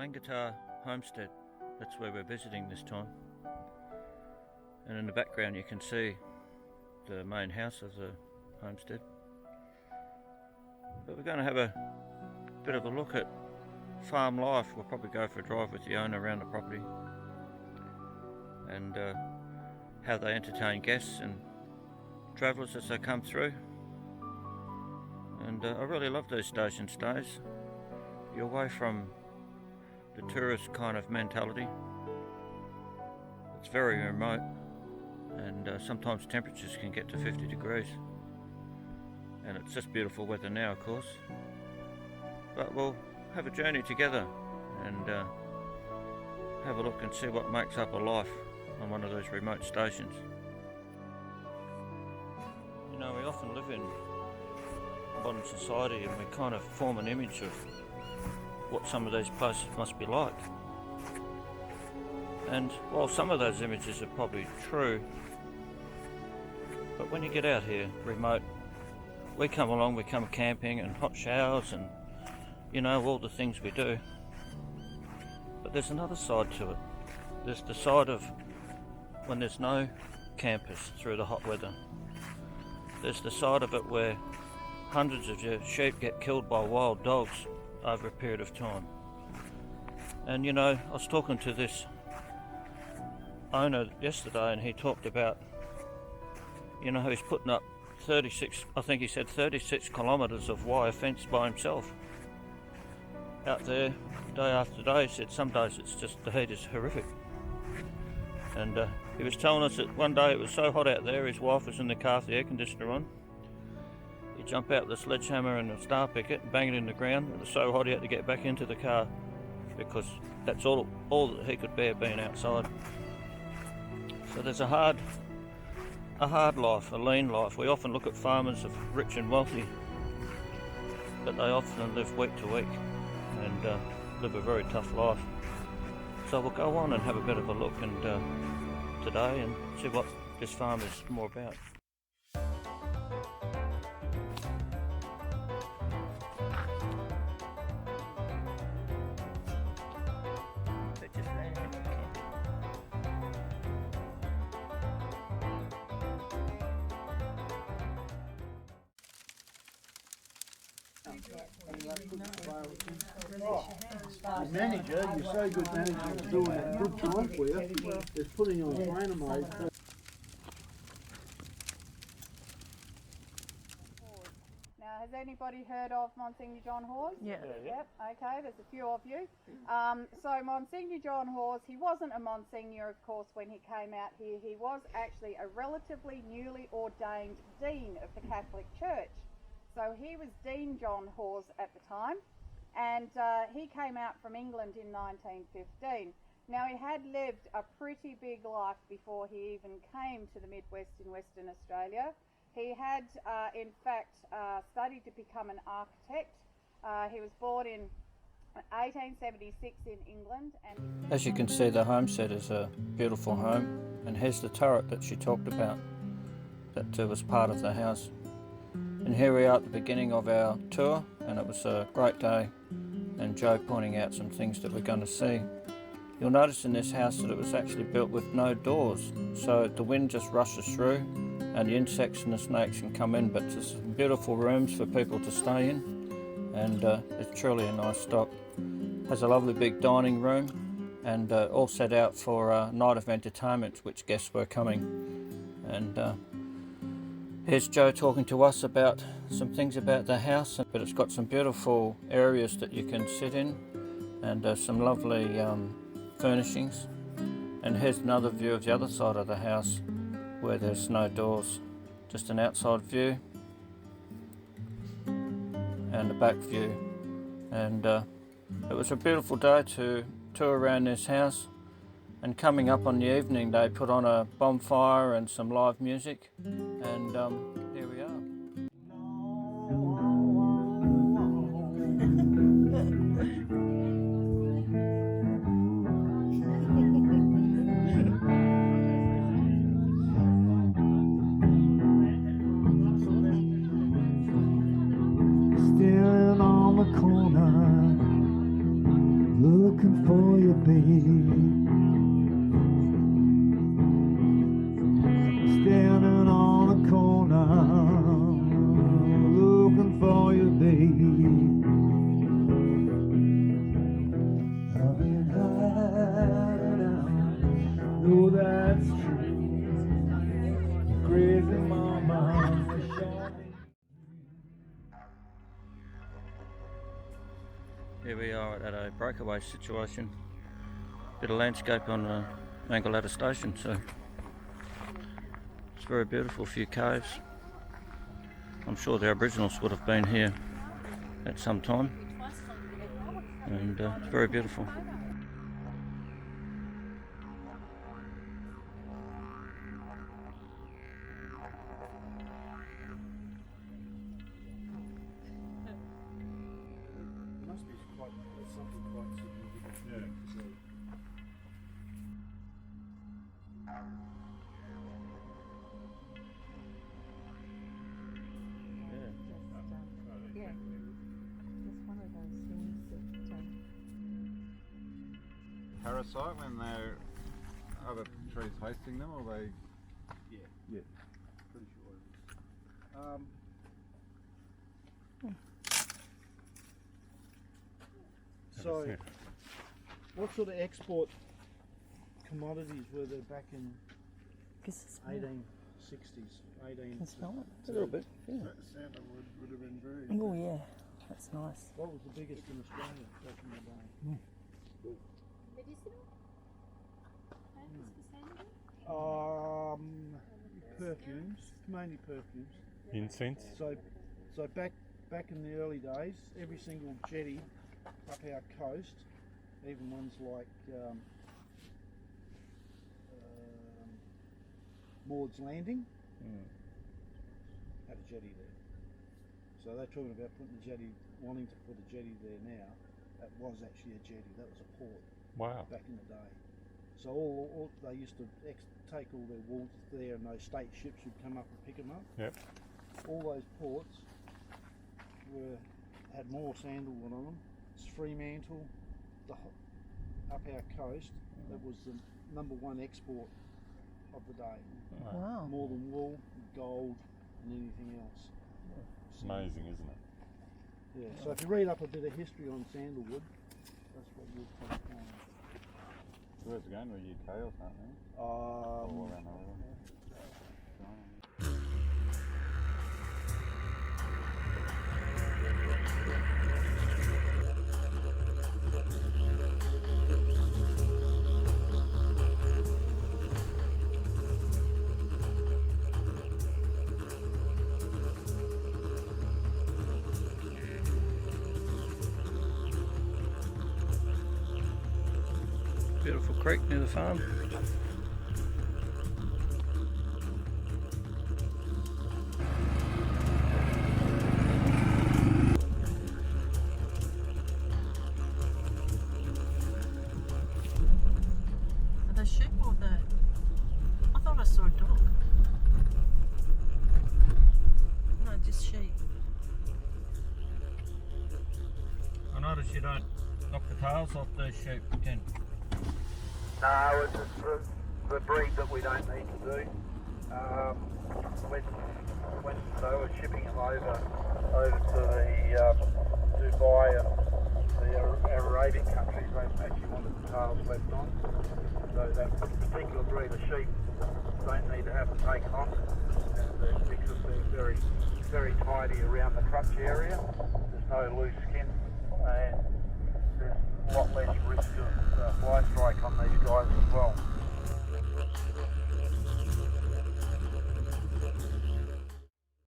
Malangata Homestead. That's where we're visiting this time. And in the background you can see the main house of the homestead. But we're going to have a bit of a look at farm life. We'll probably go for a drive with the owner around the property and how they entertain guests and travellers as they come through. And I really love these station stays. You're away from the tourist kind of mentality. It's very remote, and sometimes temperatures can get to 50 degrees. And it's just beautiful weather now, of course. But we'll have a journey together and have a look and see what makes up a life on one of those remote stations. You know, we often live in modern society and we kind of form an image of what some of these places must be like. And while some of those images are probably true, but when you get out here, remote, we come along, we come camping and hot showers and, you know, all the things we do. But there's another side to it. There's the side of when there's no campers through the hot weather. There's the side of it where hundreds of your sheep get killed by wild dogs over a period of time. And you know, I was talking to this owner yesterday and he talked about, you know, he's putting up 36 kilometres of wire fence by himself out there day after day. He said some days it's just, the heat is horrific. And he was telling us that one day it was so hot out there, his wife was in the car with the air conditioner on. He'd jump out with a sledgehammer and a star picket and bang it in the ground. It was so hot he had to get back into the car because that's all that he could bear being outside. So there's a hard life, a lean life. We often look at farmers of rich and wealthy, but they often live week to week and live a very tough life. So we'll go on and have a bit of a look and today and see what this farm is more about. The manager, you're so good manager, is doing a good time for you. Is putting on dynamite. Now, has anybody heard of Monsignor John Hawes? Yeah. Yep, okay, there's a few of you. So Monsignor John Hawes, he wasn't a Monsignor, of course, when he came out here. He was actually a relatively newly ordained Dean of the Catholic Church. So he was Dean John Hawes at the time, and he came out from England in 1915. Now, he had lived a pretty big life before he even came to the Midwest in Western Australia. He had, in fact, studied to become an architect. He was born in 1876 in England. And as you can see, the homestead is a beautiful home, and here's the turret that she talked about that was part of the house. And here we are at the beginning of our tour, and it was a great day, and Joe pointing out some things that we're going to see. You'll notice in this house that it was actually built with no doors, so the wind just rushes through and the insects and the snakes can come in, but there's some beautiful rooms for people to stay in, and it's truly a nice stop. Has a lovely big dining room and all set out for a night of entertainment which guests were coming. And here's Joe talking to us about some things about the house, but it's got some beautiful areas that you can sit in and some lovely furnishings. And here's another view of the other side of the house where there's no doors, just an outside view and a back view. And it was a beautiful day to tour around this house. And coming up on the evening, they put on a bonfire and some live music, and here we are. Still on the corner, looking know that's true. Crazy mama. Here we are at a breakaway situation. Bit of landscape on Malangata Station, so it's very beautiful. A few caves. I'm sure the Aboriginals would have been here at some time, and it's very beautiful. Must be quite something quite significant. Yeah. Yeah, just one of those things that Parasite when they're other trees hosting them, or they? Yeah, pretty sure it is. So, what sort of export commodities were there back in 1860s? can smell it. A little bit. Yeah. Sandlewood would have been very. Oh yeah, that's nice. What was the biggest in Australia back in the day? Medicinal? Perfumes, mainly perfumes. Incense? So back in the early days, every single jetty up our coast, even ones like Maud's Landing, had a jetty there. So they're talking about putting the jetty, wanting to put a jetty there now. That was actually a jetty. That was a port. Wow. Back in the day. So all they used to take all their wool there, and those state ships would come up and pick them up. Yep. All those ports had more sandalwood on them. It's Fremantle, up our coast. That was the #1 export of the day. Wow. More than wool, gold, and anything else. It's amazing, isn't it? Yeah. So if you read up a bit of history on sandalwood, that's what you'll find. Where's it going? To the UK or something? All around the world. Beautiful creek near the farm. The sheep or the? I thought I saw a dog. No, just sheep. I notice you don't knock the tails off those sheep, Ken. No, it's the breed that we don't need to do. When they were shipping them over to the Dubai and the Arabian countries, they actually wanted the tails left on. So that particular breed of sheep don't need to have them taken off, and because they're very, very tidy around the crutch area. There's no loose skin, and there's a lot less risk of fly strike on these guys as well.